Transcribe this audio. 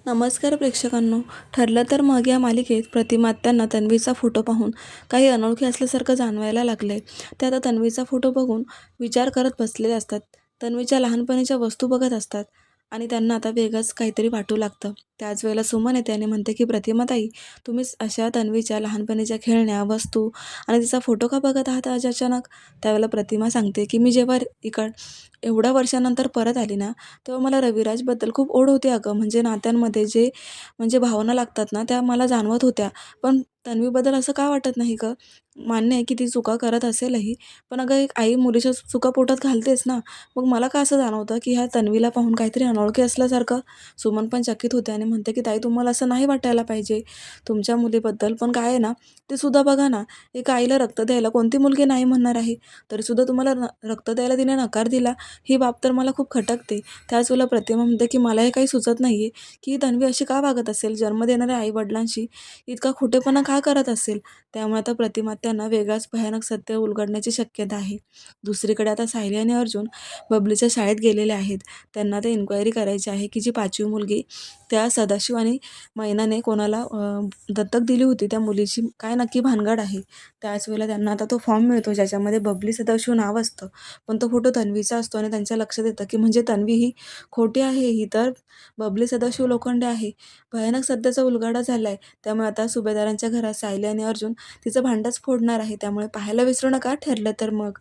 नमस्कार प्रेक्षकांनो. ठरलं तर मग या मालिकेत प्रतिमात्यांना तन्वीचा फोटो पाहून काही अनोळखी असल्यासारखं जाणवायला लागलंय. ते आता तन्वीचा फोटो बघून विचार करत बसलेले असतात. तन्वीच्या लहानपणीच्या वस्तू बघत असतात आणि त्यांना आता वेगळंच काहीतरी वाटू लागतं. त्याच वेळेला सुमन येते आणि म्हणते की प्रतिमाताई, तुम्ही अशा तन्वीच्या लहानपणीच्या खेळण्या, वस्तू आणि तिचा फोटो का बघत आहात आज अचानक? त्यावेळेला प्रतिमा सांगते की मी जेव्हा एवढ्या वर्षानंतर परत आली ना, तेव्हा मला रविराजबद्दल खूप ओढ होती अगं. म्हणजे नात्यांमध्ये जे भावना लागतात ना, त्या मला जाणवत होत्या. पण तन्वीबद्दल असं का वाटत नाही गं? मान्य आहे की ती चुका करत असेलही, पण अगं एक आई मुलीच्या चुका पोटात घालतेच ना. मग मला का असं जाणवतं की ह्या तन्वीला पाहून काहीतरी अनोळखी असल्यासारखं? सुमन पण चकित होते आणि म्हणते की ताई, तुम्हाला असं नाही वाटायला पाहिजे तुमच्या मुलीबद्दल. पण काय आहे ना, ते सुद्धा बघा ना, एका आईला रक्त द्यायला कोणती मुलगी नाही म्हणणार आहे? तरीसुद्धा तुम्हाला रक्त द्यायला तिने नकार दिला. ही बाब तर मला खूप खटकते. त्याच वेळेला प्रतिमा म्हणते की मला हे काही सुचत नाहीये की ही तन्वी अशी का वागत असेल? जन्म देणाऱ्या आई-वडिलांशी इतका खोटेपणा का करत असेल? त्यामुळे आता प्रतिमा त्यांना वेगळाच भयानक सत्य उलगडण्याची शक्यता आहे. दुसरीकडे आता सायली आणि अर्जुन बबलीच्या शाळेत गेलेले आहेत. त्यांना ते इन्क्वायरी करायची आहे की जी 5वी मुलगी त्या सदाशिव आणि मैनाने कोणाला दत्तक दिली होती, त्या मुलीची काय नक्की भानगड आहे? त्याच वेळेला त्यांना आता तो फॉर्म मिळतो ज्याच्यामध्ये बबली सदाशिव नाव असतं. पण तो फोटो तन्वीचा असतो आणि त्यांच्या लक्षात येतं की म्हणजे तन्वी ही खोटी आहे, ही तर बबली सदाशिव लोखंडे आहे. भयानक सत्याचा उलगडा झालाय. त्यामुळे आता सुभेदारांच्या घरात सायली आणि अर्जुन तिचं भांडच फोडणार आहे. त्यामुळे पाहायला विसरू नका, ठरलं तर मग.